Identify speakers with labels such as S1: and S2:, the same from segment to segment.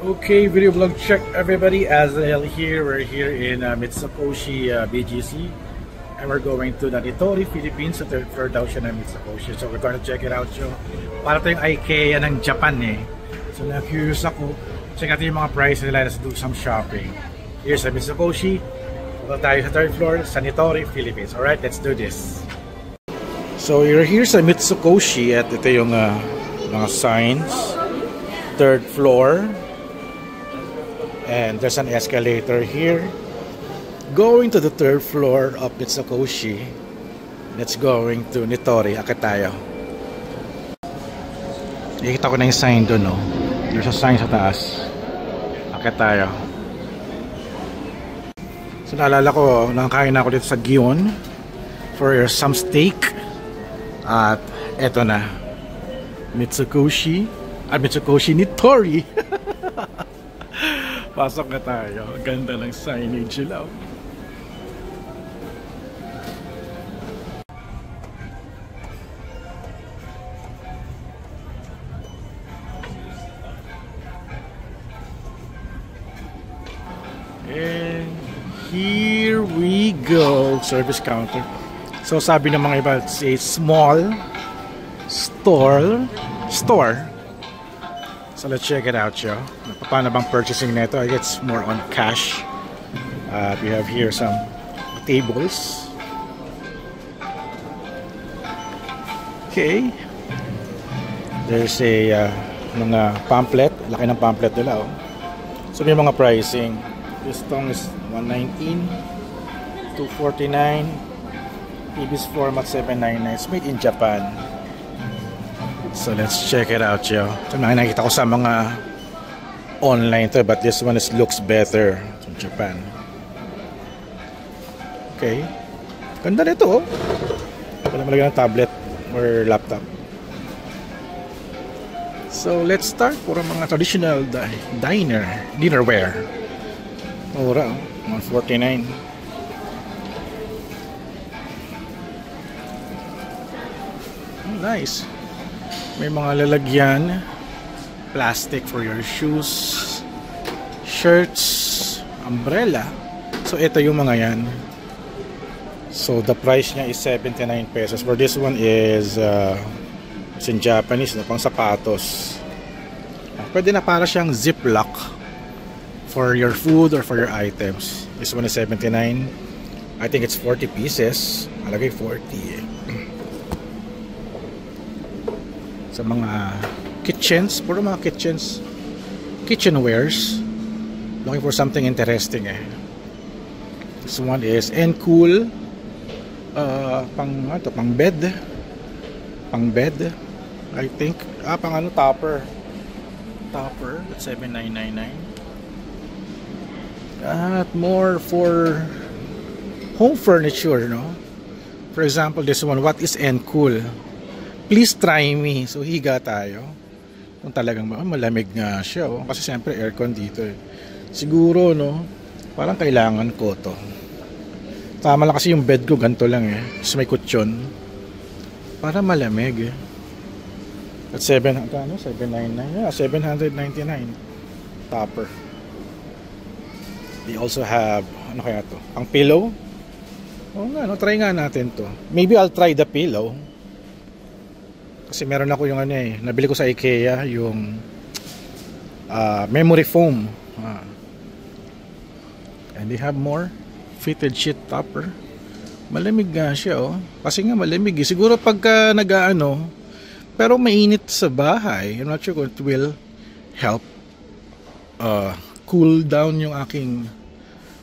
S1: Okay, video blog check everybody. Azrael here. We're here in Mitsukoshi BGC, and we're going to Nanitori, Philippines. So third floor daw siya ng Mitsukoshi. So we're going to check it out. So para ito yung IKEA ng Japan eh. So na-curious ako. Check natin yung mga price nila. Let's do some shopping. Here's sa Mitsukoshi. Punta tayo sa third floor, Nanitori, Philippines. Alright, let's do this. So you're here sa Mitsukoshi at ito yung mga signs. Third floor. And there's an escalator here going to the third floor of Mitsukoshi. Let's going to Nitori. Akit tayo. Nakikita ko na yung sign doon, no? There's a sign sa taas. Akit tayo. So naalala ko, nakakain na ako dito sa Gion for some steak. At eto na, Mitsukoshi. Mitsukoshi Nitori. Pasok na tayo. Ganda ng signage nila. And here we go. Service counter. So sabi ng mga iba, it's a small store. So let's check it out, yo. Paano bang purchasing nito? I guess it's more on cash. We have here some tables. Okay. There's a mga pamphlet. Laki ng pamphlet nila, oh. So may mga pricing. This tong is 119, 249, PBS format 799. It's made in Japan. So let's check it out, yo. Ito na nakikita ko sa mga online to, but this one looks better from Japan. Okay. Ganda nito, oh. Wala malagyan ng tablet or laptop. So let's start for mga traditional dinnerware. Mura, oh. 149. Oh, nice. May mga lalagyan, plastic for your shoes, shirts, umbrella. So ito yung mga yan. So the price niya is 79 pesos. For this one is it's in Japanese, no? Pang sapatos. Pwede na para siyang ziplock for your food or for your items. This one is 79. I think it's 40 pieces. Malagay 40 eh. Sa mga kitchens, puro mga kitchenwares. Looking for something interesting eh. This one is Encool. Pang bed. I think. Pang ano, topper. That's 7,999. At more for home furniture, no? For example, this one, what is Encool? Please try me. So higa tayo. Kung talagang malamig nga siya, oh. Kasi siyempre aircon dito eh. Siguro, no, parang kailangan ko to. Tama lang kasi yung bed ko ganito lang eh. Tapos may kutsyon. Para malamig eh. At 799. Yeah, 799. Topper. They also have, ano kaya to? Ang pillow. Oo nga, no, try nga natin to. Maybe I'll try the pillow. Kasi meron ako yung ano eh, nabili ko sa IKEA yung memory foam. And they have more fitted sheet topper. Malamig nga siya, oh. Kasi nga malamig eh. Siguro pagka nag-ano, pero mainit sa bahay. I'm not sure kung it will help cool down yung aking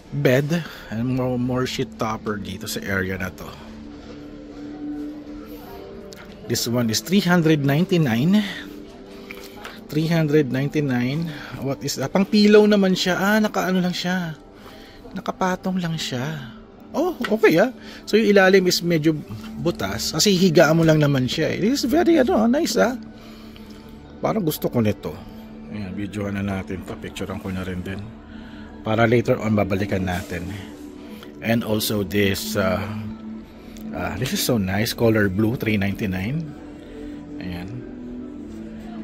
S1: bed. And more sheet topper dito sa area na to. This one is 399. 399. What is that? Pang pillow naman siya. Nakaano lang siya. Nakapatong lang siya. Oh, okay ah. So yung ilalim is medyo butas kasi higaan mo lang naman siya eh. This is very nice ah. Parang gusto ko nito. Ayan, videohan na natin pa. Picturean ko na rin din. Para later on babalikan natin. And also this this is so nice, color blue, 399. Ayan.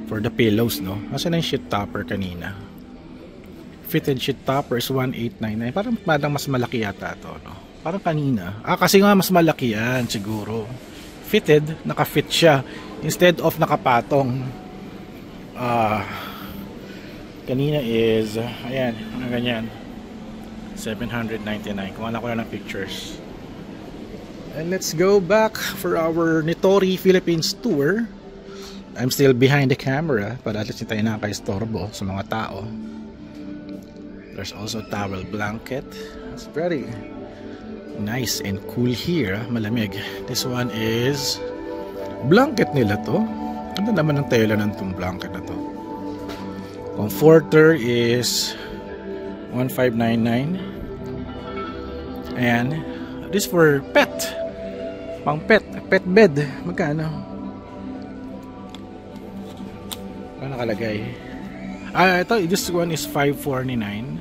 S1: For the pillows, no? Kasi na yung sheet topper kanina. fitted sheet topper is 1899. Parang mas malaki yata to, no? Parang kanina. Kasi nga mas malaki yan siguro. Fitted, naka-fit siya instead of nakapatong. Kanina is ayan, mga ganyan. 799. Kuha na ko na ng pictures. And let's go back for our Nitori Philippines tour. I'm still behind the camera para at least hindi tayo nakaka-istorbo sa mga tao. There's also a towel blanket. It's very nice and cool here. Malamig. This one is blanket nila to. Ano naman ang tela ng itong blanket na to? Comforter is 1599. And this for pet. Pang pet bed. Magkano? Ano nakalagay? Ito, this one is 549.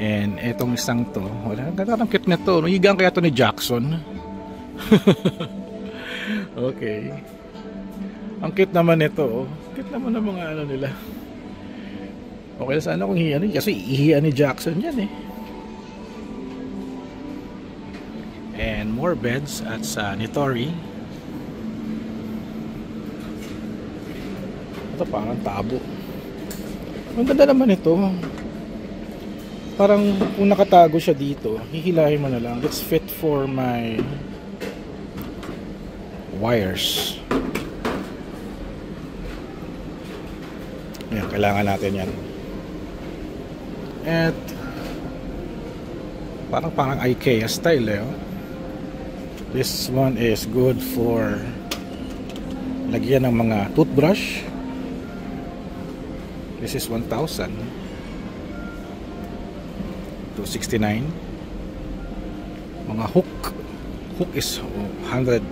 S1: And etong isang to, wala, ang cute na to. Higang kaya to ni Jackson. Okay. Ang cute naman ito. Cute naman ng mga ano nila. Okay, sana kung hiyan. Kasi ihiyan ni Jackson yan eh. And more beds at sa Nitori. Ito parang tabo. Ang ganda naman ito. Parang kung nakatago siya dito, hihilahin mo na lang. It's fit for my wires. Ayan, kailangan natin yan. At parang IKEA style eh. This one is good for lagyan ng mga toothbrush. This is 1,000. 269. Mga hook is 109.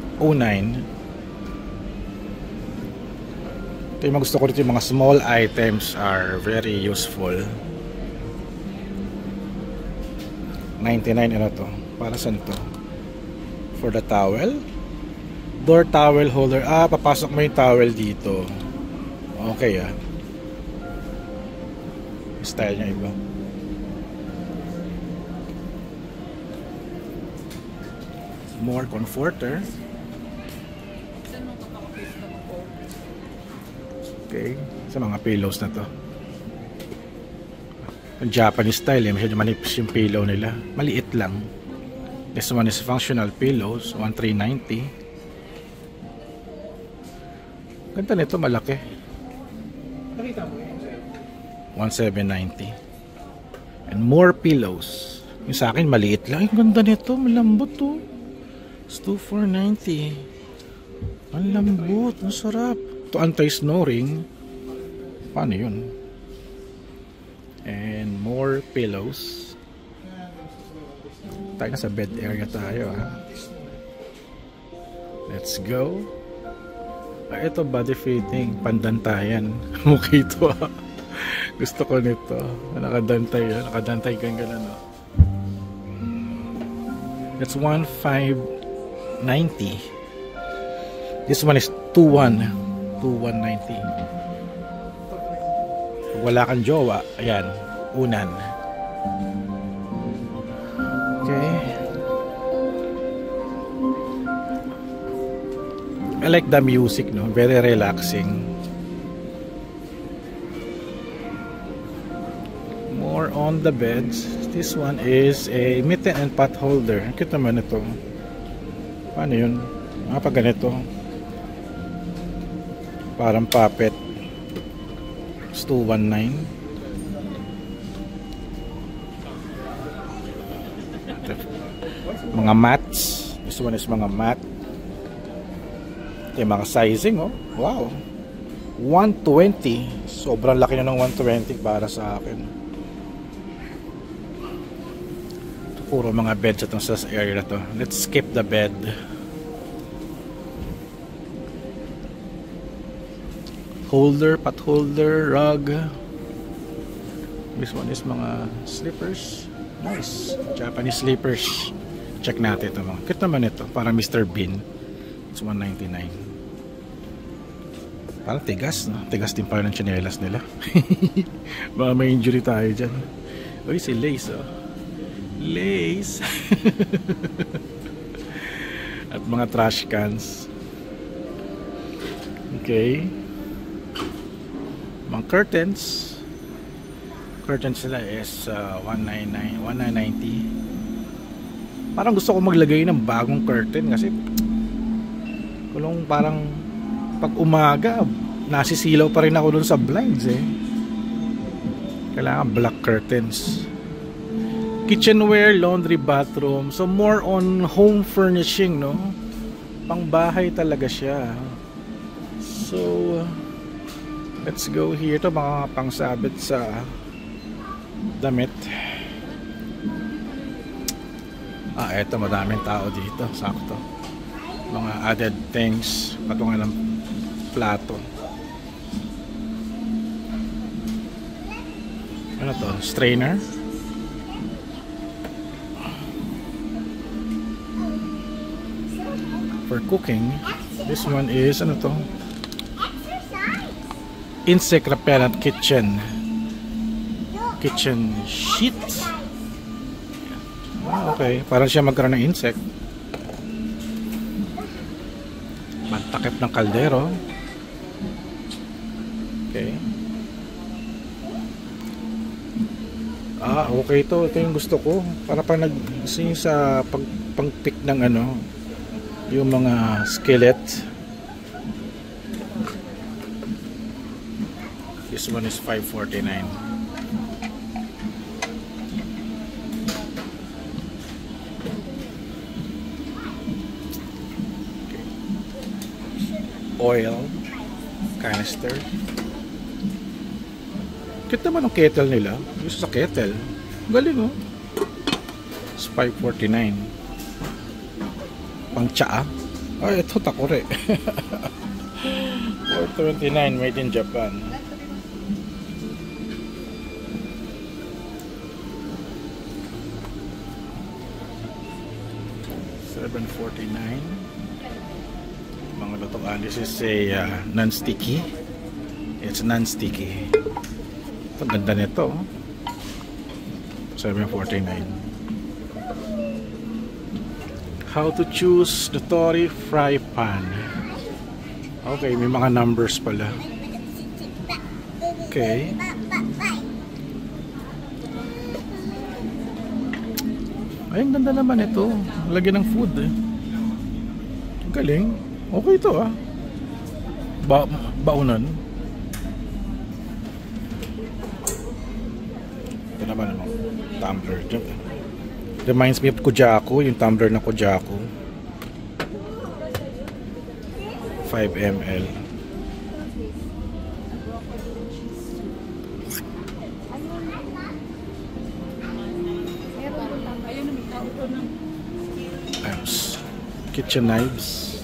S1: Ito yung mga gusto ko dito, yung mga small items are very useful. 99 ano to? Para saan to? For the towel? Door towel holder. Papasok mo yung towel dito. Okay style niya iba. More comforter. Okay, sa mga pillows na to. Ang Japanese style masyado manipis yung pillow nila. Maliit lang. This one is functional pillows, 1390. Ganda nito, malaki. Nakita mo 1790. And more pillows. Yung sa akin maliit lang. Ang ganda nito, malambot to. It's 2490. Ang lambot, ang sarap. Ito anti-snoring. Paano yun? And more pillows. Tayo na sa bed area tayo Let's go. Ito body fitting, pandantayan. Okay ito Gusto ko nito. Nakadantay kang gano'n That's 1590. This one is 2190. Pag wala kang jowa, ayan, unan. Okay. I like the music, no? Very relaxing. More on the beds. This one is a mitten and pot holder. Cute naman ito. Paano yun? Pag ganito. Parang puppet. It's 219. Mga mats. This one is mga mat. Ito yung mga sizing Wow. 120. Sobrang laki na ng 120 para sa akin. Puro mga beds itong sa area na to. Let's skip the bed. Holder, pot holder, rug. This one is mga slippers. Nice. Japanese slippers. Check natin ito mga. Cute naman ito. Parang Mr. Bean. It's 199. Parang tigas, no? Tigas din pala ng tsinelas nila. Baka may injury tayo dyan. Uy, si Lace, oh. Lace. At mga trash cans. Okay. Mga curtains. Curtains nila is 190. Parang gusto ko maglagay ng bagong curtain kasi kulong parang pag umaga nasisilaw pa rin ako dun sa blinds eh. Kailangan black curtains. Kitchenware, laundry, bathroom. So more on home furnishing, no? Pang bahay talaga siya. So let's go here. Ito mga pangsabit sa damit. Eto madaming tao dito. Sakto. Mga added things. Patungan ng plato. Ano to? Strainer. For cooking, this one is ano to? Insect repellent kitchen sheet. Okay, parang siya magkaroon ng insect. Mantakip ng kaldero. Okay. Okay to. Ito yung gusto ko. Para pa sa pang-pick ng ano, yung mga skillet. This one is $5.49. Okay. Oil canister. Cute naman ang kettle nila. Gusto sa kettle. Galing, oh. It's $5.49. Pang tsaa. Ay, ito takore. $4.29 made in Japan. $7.49. Mga lutuan. This is a non-sticky. It's non-sticky. Ito, ganda nito. $7.49. How to choose the Tori fry pan. Okay, may mga numbers pala. Okay. Ay, ang ganda naman ito. Lagyan ng food eh. Galing. Okay ito ah. Baunan. Ito naman ang tumbler. Reminds me of Kojako. Yung tumbler na Kojako. 5 ml. Kitchen knives.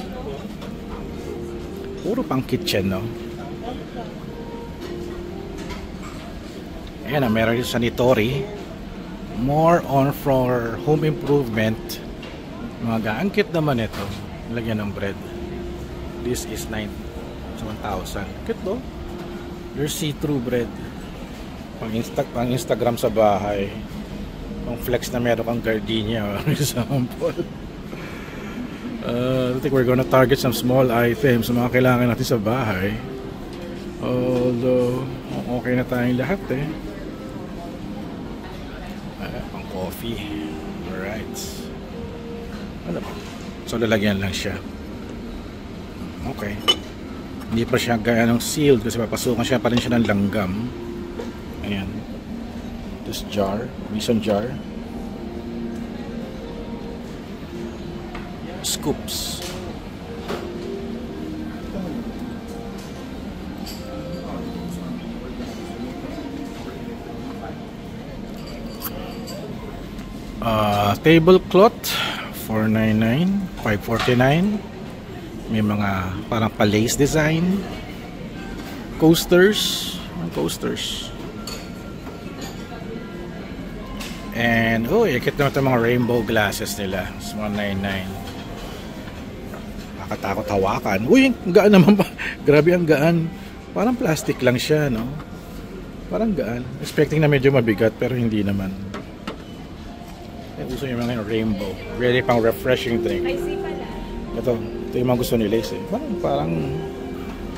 S1: Puro pang kitchen, no? Ayan na, meron yung sanitori. More on for home improvement. Mga angkit naman ito. Lagyan ng bread. This is 1,000. Kit do? Your see-through bread. Pang Instagram sa bahay. Pang flex na meron kang gardenia. Example. I think we're gonna target some small items, mga kailangan natin sa bahay. Although okay na tayong lahat eh. Pang coffee. Alright. Ano ba? So lalagyan lang siya. Okay. Hindi pa siya gaya ng sealed kasi papasukan siya pa rin siya ng langgam. Ayan. This jar, mason jar. Scoops. Tablecloth $4.99, $5.49. May mga parang pa-lace design. Coasters, and ikit naman itong mga rainbow glasses nila. It's $1.99. Nakatakot hawakan. Uy, gaan naman ba? Grabe ang gaan. Parang plastic lang siya, no? Parang gaan. Expecting na medyo mabigat pero hindi naman. Uso yung mga rainbow. Really pang refreshing drink. Ito yung mga gusto ni Lace eh. Parang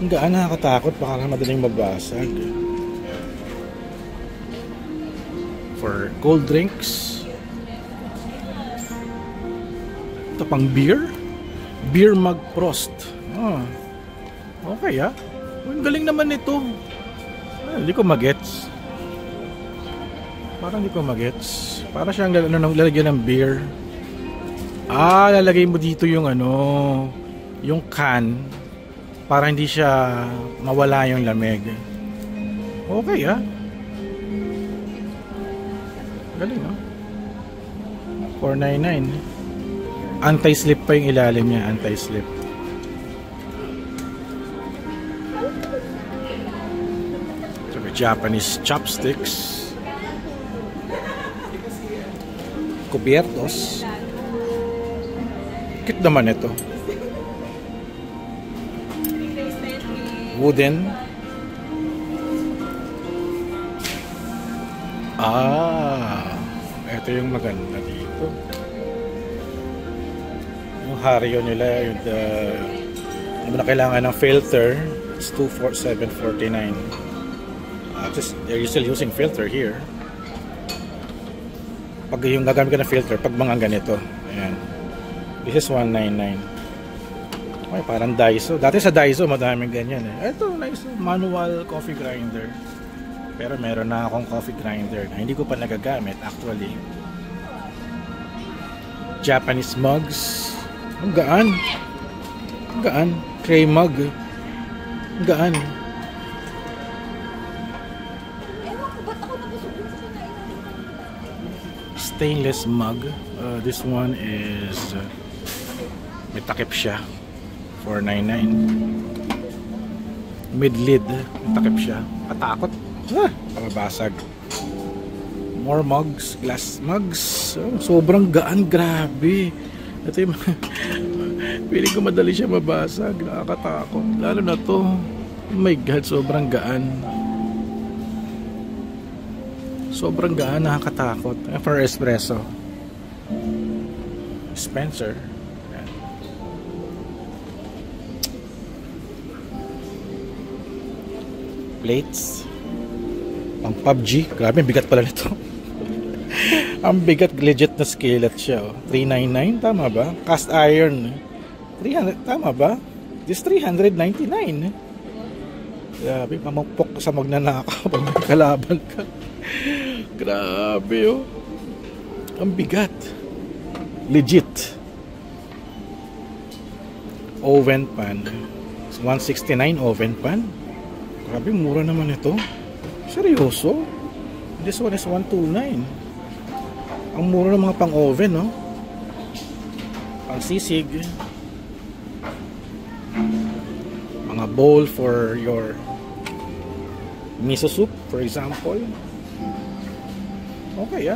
S1: ang gaan, nakakatakot. Baka madaling mabasag. For cold drinks. Ito pang beer. Beer mug Frost. Okay ang galing naman nito. Hindi ko magets. Parang hindi ko magets. Para siyang lalagyan ng beer. Lalagay mo dito yung yung can para hindi siya mawala yung lamig. Okay galing $4.99. Anti-slip pa yung ilalim niya, anti-slip. So, Japanese chopsticks. Cubiertos. Cute naman ito. Wooden. Ito yung maganda dito. Yung Hario nila, yung na kailangan ng filter, it's $749. They're still using filter here. Pag yung gagamit ka ng filter, pag mga ganito, ayan. This is $199. Ay, parang Daiso. Dati sa Daiso, madaming ganyan eh. Ito, nice manual coffee grinder. Pero meron na akong coffee grinder na hindi ko pa nagagamit actually. Japanese mugs. Ang gaan. Ang gaan. Clay mug. Ang gaan. Stainless mug. This one is may takip siya. $4.99. Mid-lid. May takip siya. Patakot. Pamabasag. More mugs. Glass mugs. Sobrang gaan. Grabe. Ito yung feeling ko madali siya mabasag. Nakakatakot. Lalo na to. Oh my God. Sobrang gaan. Sobrang gaan. Nakakatakot. For espresso. Spencer. Plates. Pang PUBG. Grabe, bigat pala nito. Ang bigat, legit na skillet siya. $399, tama ba? Cast iron. 300, tama ba? This $399. Grabe, pamukpok sa magnanakaw pag may kalaban ka. Grabe, ang bigat. Legit. Oven pan. $169 oven pan. Grabe, mura naman ito. Seryoso? This one is $129. Ang mura ng mga pang-oven, no? Pang-sisig. Mga bowl for your miso soup, for example. Okay,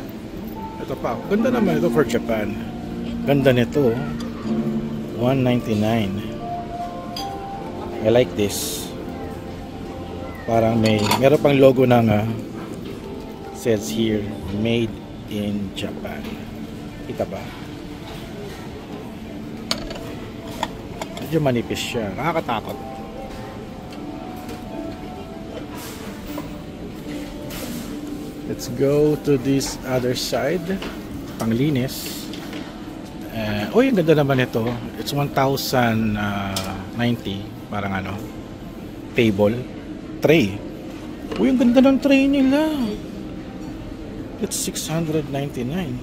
S1: Ito pa. Ganda naman ito for Japan. Ganda nito. $199. I like this. Parang meron pang logo ng says here made in Japan. Kita ba? Medyo manipis siya. Nakakatakot. Let's go to this other side. Panglinis. Ang ganda naman ito. It's 1,090. Parang table. Tray. Ang ganda ng tray nila. It's $699.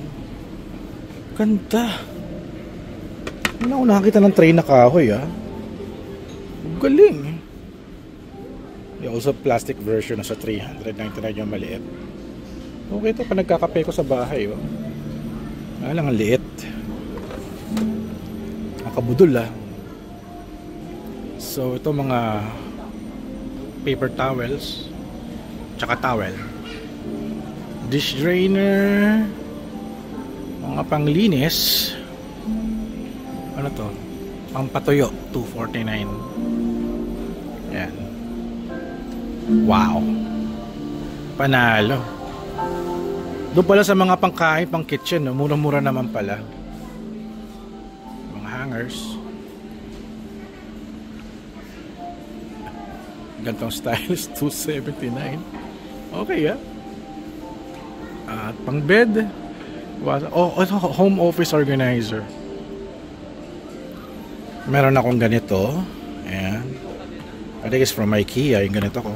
S1: Ganda. Nakakita ng tray na kahoy, Galing. Also plastic version na sa $399 yung maliit. Okay ito pa nagkakape ko sa bahay, lang ang liit. Nakabudol, So ito mga paper towels tsaka towel, dish drainer, mga panglinis, pang patuyo, $249. Yan. Wow. Panalo. Doon pala sa mga pangkain, pang kitchen, no? Mura-mura naman pala. Mga hangers. Gantong styles, $279. Okay, ah. At pang bed. Oh, home office organizer. Meron akong ganito. Ayan. I think it's from IKEA, yung ganito ko.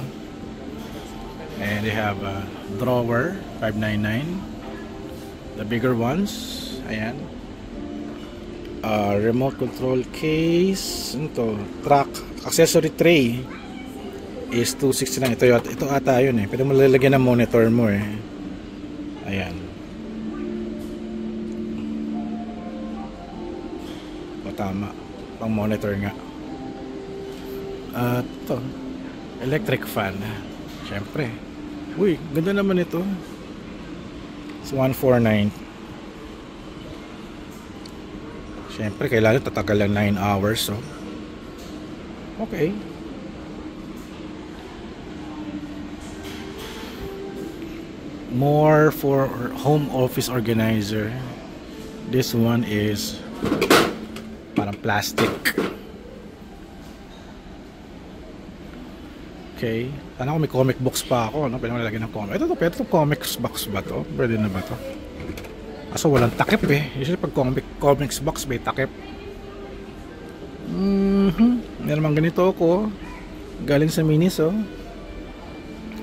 S1: And they have a drawer, $599. The bigger ones, ayan. Remote control case, ito, track, accessory tray is $269. Ito ata yun eh. Pwede mo lalagyan ng monitor mo eh. Ayan. O tama. Pang monitor nga. Ito. Electric fan. Siyempre. Uy, ganda naman ito. It's $149. Siyempre, kailangan tatagal lang 9 hours. So. Okay. More for home office organizer. This one is parang plastic. Okay. Sana kung may comic box pa ako, no? Pwede mo lalagyan ng comic. Ito comics box ba to? Pwede na ba to? Kaso walang takip eh. Usually pag comics box may takip. Meron naman ganito ako. Galing sa Miniso.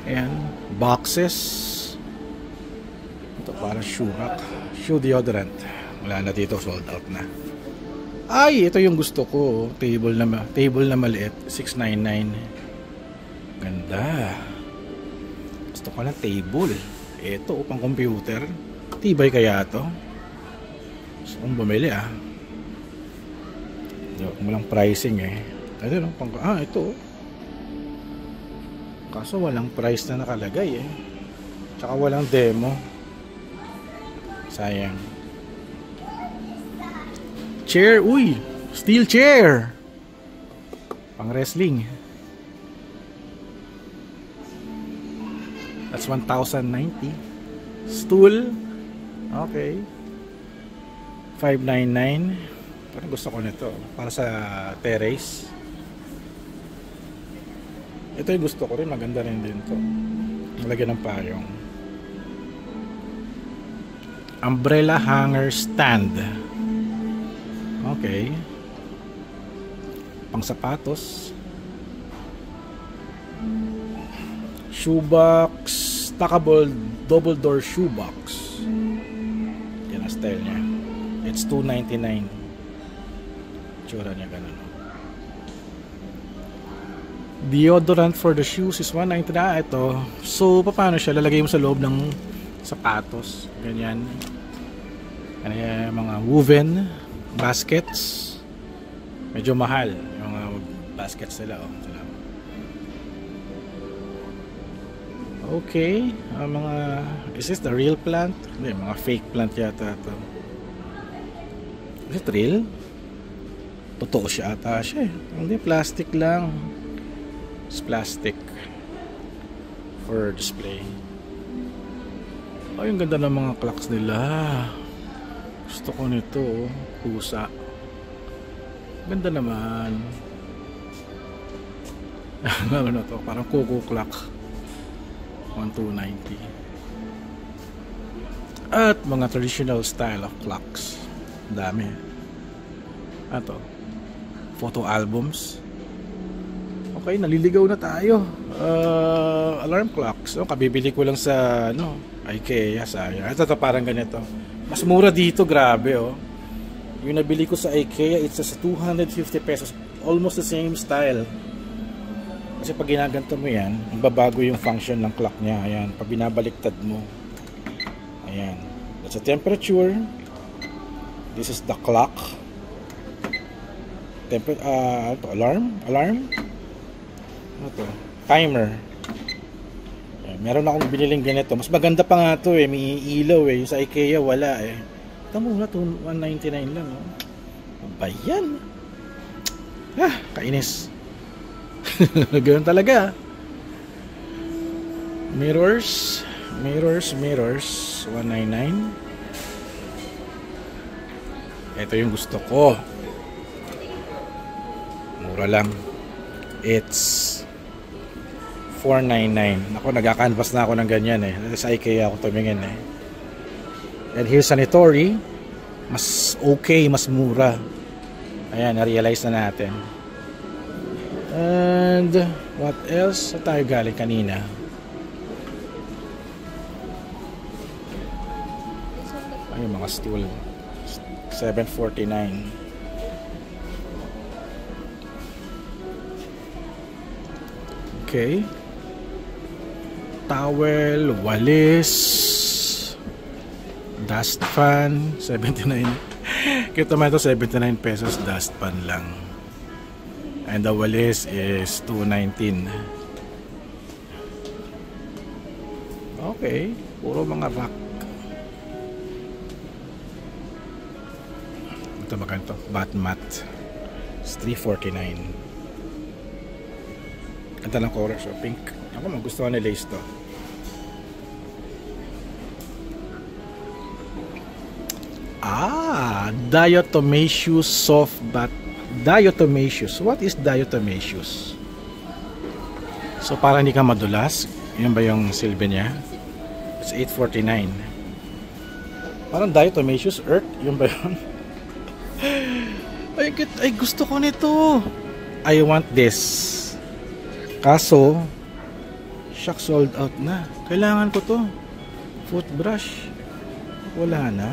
S1: Ayan. Boxes. Ito parang shoe rack. Shoe deodorant. Wala na dito, sold out na. Ay, ito yung gusto ko. Table na maliit, $699. Ganda. Gusto ko lang table. Ito, pang computer. Tibay kaya to? Gusto kong bumili ah. Walang pricing eh. Ito no, ito. Kaso walang price na nakalagay eh. Tsaka walang demo. Sayang. Chair, uy, steel chair. Pang wrestling. That's $1,090. Stool. Okay. $599. Parang gusto ko nito. Para sa terrace. Ito yung gusto ko rin. Maganda rin din to. Malagyan ng payong. Umbrella hanger stand. Okay. Pang sapatos. Shoebox. Stackable double door shoebox. Yan ang style niya. It's $299. Tsura niya ganun. Deodorant for the shoes is $199. Ito. So, paano siya? Lalagay mo sa loob ng sapatos. Ganyan. Ano yung mga woven baskets. Medyo mahal yung mga baskets nila. Okay. Mga, is this the real plant? Hindi, mga fake plant yata ito. Is it real? Totoo siya ata siya eh. Hindi, plastic lang. It's plastic for display. Oh, yung ganda ng mga clocks nila. Gusto ko nito. Pusa. Ganda naman. Ano na to? Parang cuckoo clock. $1,290. At mga traditional style of clocks. Dami. Ato. Photo albums. Okay, naliligaw na tayo. Alarm clocks. So, kabibili ko lang sa IKEA. Sayang. Ito parang ganito. Mas mura dito, grabe oh. Yung nabili ko sa IKEA, it's sa 250 pesos. Almost the same style. Kasi pag ginaganto mo yan, magbabago yung function ng clock niya. Ayan, pag binabaliktad mo. Ayan. That's a temperature. This is the clock. Alarm? Ano to? Timer. Ayan, meron akong biniling ganito. Mas maganda pa nga to eh. May ilaw eh. Yung sa IKEA wala eh. Ito muna to, $199 lang oh. Ano ba yan? Kainis. Ganun talaga. Mirrors. 199. Ito yung gusto ko. Mura lang. It's 499. Ako, nagka-canvas na ako ng ganyan eh. Sa IKEA ako tumingin eh. And here's a Nitori. Mas okay, mas mura. Ayan, na-realize na natin. And what else? Saan tayo galing kanina? Ay, mga stool. 749. Okay. Towel, walis, dust fan, 79. Kita mo ito, 79 pesos dust fan lang. And the walis is 219. Okay, puro mga rack. Ito ba ganito? Bath mat. It's 349. Ganda ng color, so pink. Ako magustuhan ni lace to. Diatomaceous soft bath. Diatomaceous. What is diatomaceous? So para hindi ka madulas. Yan ba yung silbi niya? It's 849. Parang diatomaceous earth. Yun ba yun? Ay, gusto ko nito. I want this. Kaso shock, sold out na. Kailangan ko to. Footbrush. Wala na.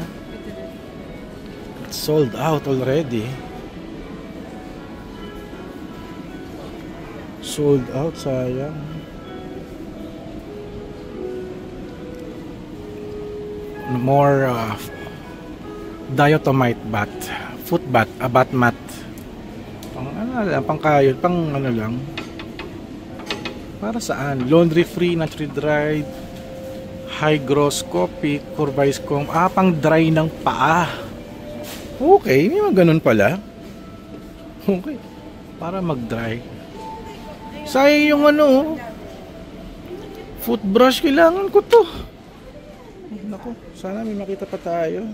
S1: It's sold out already. Sold out, sayang. More diatomite bath. Foot bath, a bath mat. Pang ano lang, pang kayod, pang ano lang. Para saan? Laundry free, naturally dried, hygroscopic, curvaiscom. Pang dry ng paa. Okay, may mga ganun pala. Okay. Para mag-dry. Sayang yung ano. Footbrush, kailangan ko to. Naku, sana may makita pa tayo.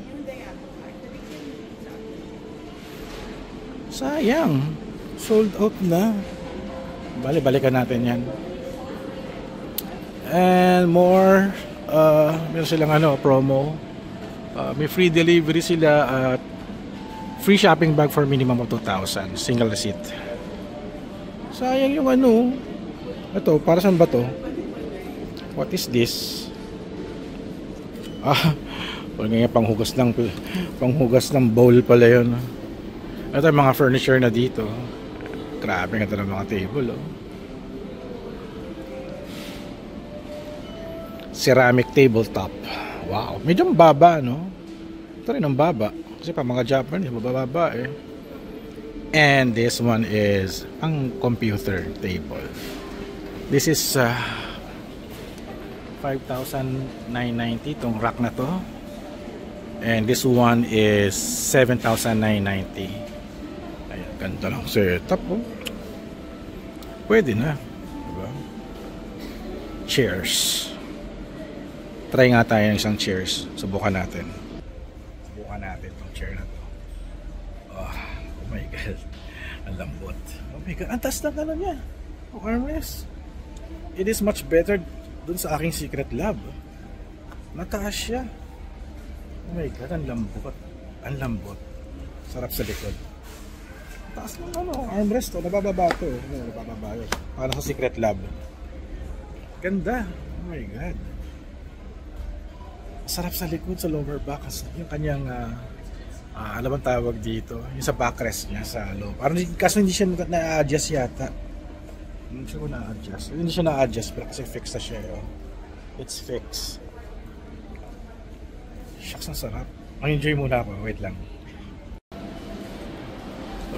S1: Sayang. Sold out na. Balikan natin yan. And more. Meron silang ano, promo. May free delivery sila at free shopping bag for minimum of 2,000. Single receipt. Sayang yung ano. Ito, para saan ba to? What is this? Panghugas ng bowl pala yun. Ito yung mga furniture na dito. Grabe nga ito ng mga table, oh. Ceramic tabletop. Wow, medyo baba, no? Ito rin ang baba. Kasi pa mga Japanese, mababa eh. And this one is ang computer table. This is 5,990 itong rack na to. And this one is 7,990. Ayan, ganda lang setup, oh. Pwede na, diba? Chairs. Try nga tayo ng isang chairs. Subukan natin itong chair na to. Oh my god, ang lambot. Oh my god, ang taas ng ano niya, armrest. It is much better dun sa aking secret lab. Mataas siya. Oh my god, ang lambot. Sarap sa likod. Taas ng ano, armrest to, nabababa to. Nabababa yun. Para sa secret lab. Ganda. Oh my god. Sarap sa likod, sa lower back. Yung kanyang ano bang tawag dito, yung sa backrest niya sa loob. Kaso hindi siya na-adjust yata. Hindi siya na-adjust pero kasi fixed na siya, oh. It's fixed. Shucks, ang sarap. Enjoy muna ako, wait lang.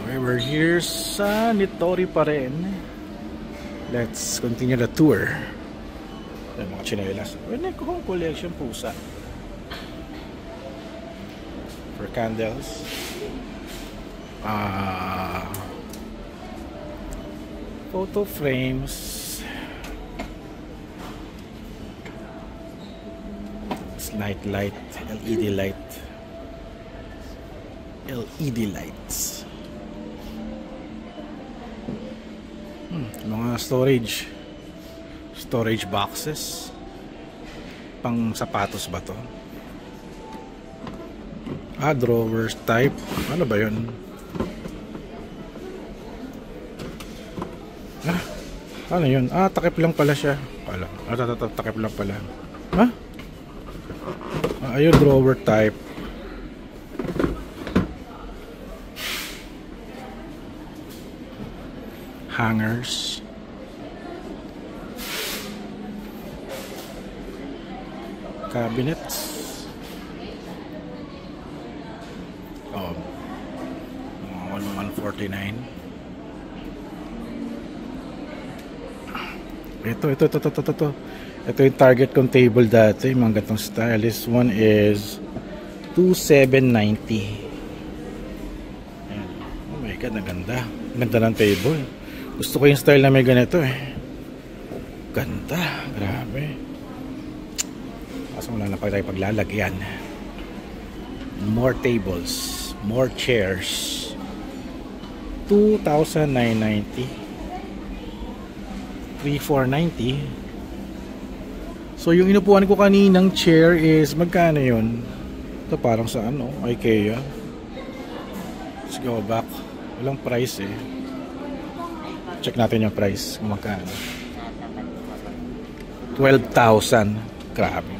S1: Okay, we're here sa Nitori pa rin. Let's continue the tour. Yung mga chinelas. Well, home collection pusa. For candles. Photo frames. Night light, LED light. LED lights. Mga storage boxes. Pang sapatos ba to? Drawers type. Ano ba yun? Ano yun? Takip lang pala siya. Takip lang pala. Ayun, drawer type. Hangers. Cabinets. Oh. 149. Ito. Ito yung target kong table dati, mga gatong style. This one is 2,790. Ayan. Oh my god, naganda. Ganda ng table. Gusto ko yung style na may ganito eh. Ganda, grabe. Kaso wala na pa tayo paglalagyan. More tables, more chairs. 2,990. 3,490. So yung inupuan ko kaninang chair is magkano yun? Ito parang sa ano, IKEA. Let's go back. Walang price eh. Check natin yung price kung magkano. 12,000. Grabe.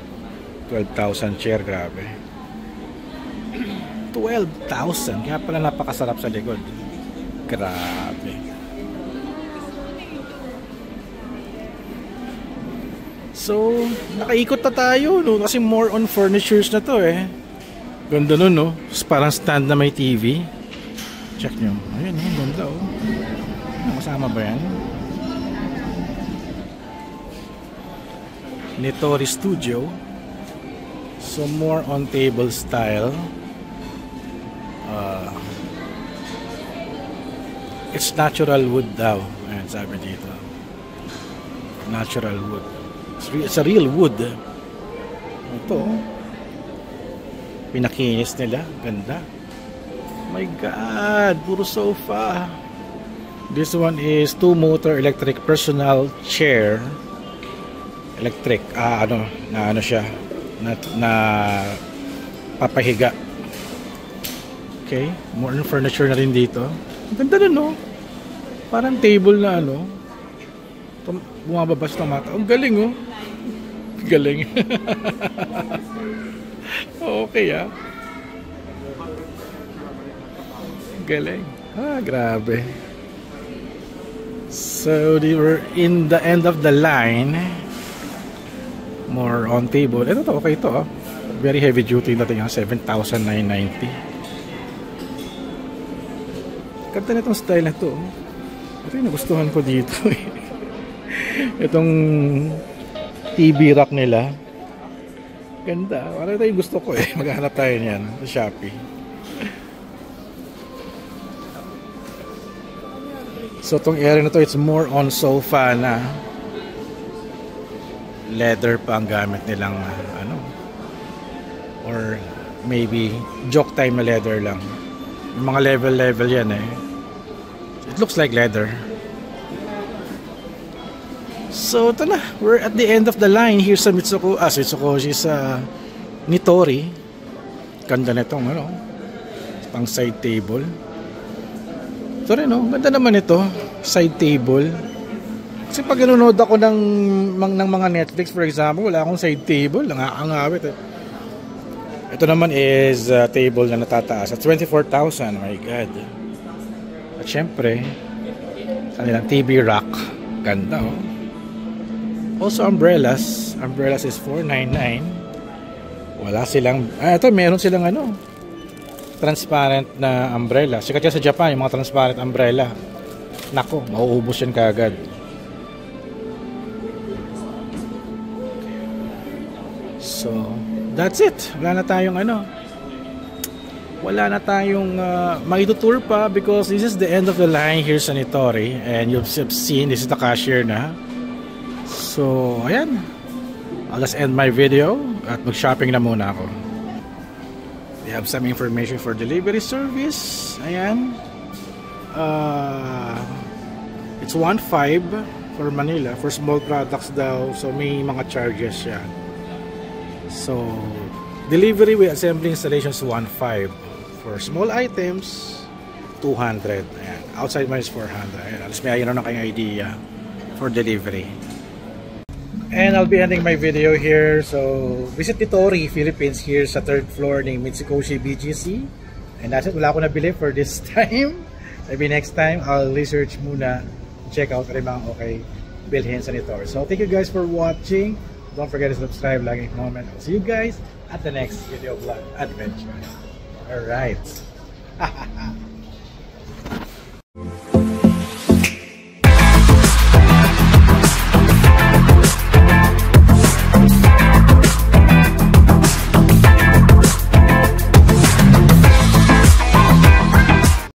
S1: 12,000 chair, grabe. 12,000. Kaya pala napakasarap sa likod. Grabe. So, nakaikot na tayo, no? Kasi more on furnitures na to eh. Ganda nun, no? Parang stand na may TV. Check nyo. Ayan, ganda, oh. Kasama ba yan? Nitori Studio. So, more on table style. It's natural wood daw. Ayan, sabi dito. Natural wood. It's a real wood. Ito. Pinakinis nila. Ganda. My God. Puro sofa. This one is 2-motor electric personal chair. Electric. Ano siya. Na papahiga. Okay. More furniture na rin dito. Ganda na, no? Parang table na ano. Bumababas na mata. Ang galing, oh. Galing. Okay, ah. Galing. Grabe. So, they were in the end of the line. More on table. Ito to, okay ito, ah. Very heavy duty natin yung 7,990. Ganda na itong style na to. Ito yung nagustuhan ko dito, eh. Itong TV rack nila. Ganda. Parang ito yung gusto ko eh. Maghanap tayo niyan sa Shopee. So itong area na to, it's more on sofa na. Leather pa ang gamit nilang ano. Or maybe joke time na leather lang. Yung mga level yan eh. It looks like leather. So ito na, we're at the end of the line here sa Mitsukoshi sa Nitori. Ganda na itong ano, pang side table. Ito rin, no? Ganda naman ito, side table. Kasi pag nanonood ako ng mga Netflix for example, wala akong side table, nakakangawit eh. Ito naman is table na natataas at 24,000. My God. At syempre kanilang TV rack. Ganda, oh. Also umbrellas. Umbrellas is 499. Wala silang ito meron silang ano, transparent na umbrella. Sikat yan sa Japan yung mga transparent umbrella. Nako, mauubos yan kaagad. So that's it. Wala na tayong ano. wala na tayong maitutour pa because this is the end of the line here sa Nitori, and you've seen this is the cashier na. So ayan, I'll just end my video at mag-shopping na muna ako. We have some information for delivery service. Ayan, it's 1.5 for Manila for small products daw, so may mga charges siya. So delivery with assembly installation is 1.5. For small items, 200. Ayan. Outside man is 400. Ayan. Alas may ayun na kayong idea for delivery. And I'll be ending my video here. So, visit Nitori, Philippines here sa 3rd floor ng Mitsukoshi BGC. And that's it. Wala ako nabili for this time. Maybe next time, I'll research muna. Check out rin mga okay bilhin sa Nitori. So, thank you guys for watching. Don't forget to subscribe, like, and comment. I'll see you guys at the next video vlog adventure. All right.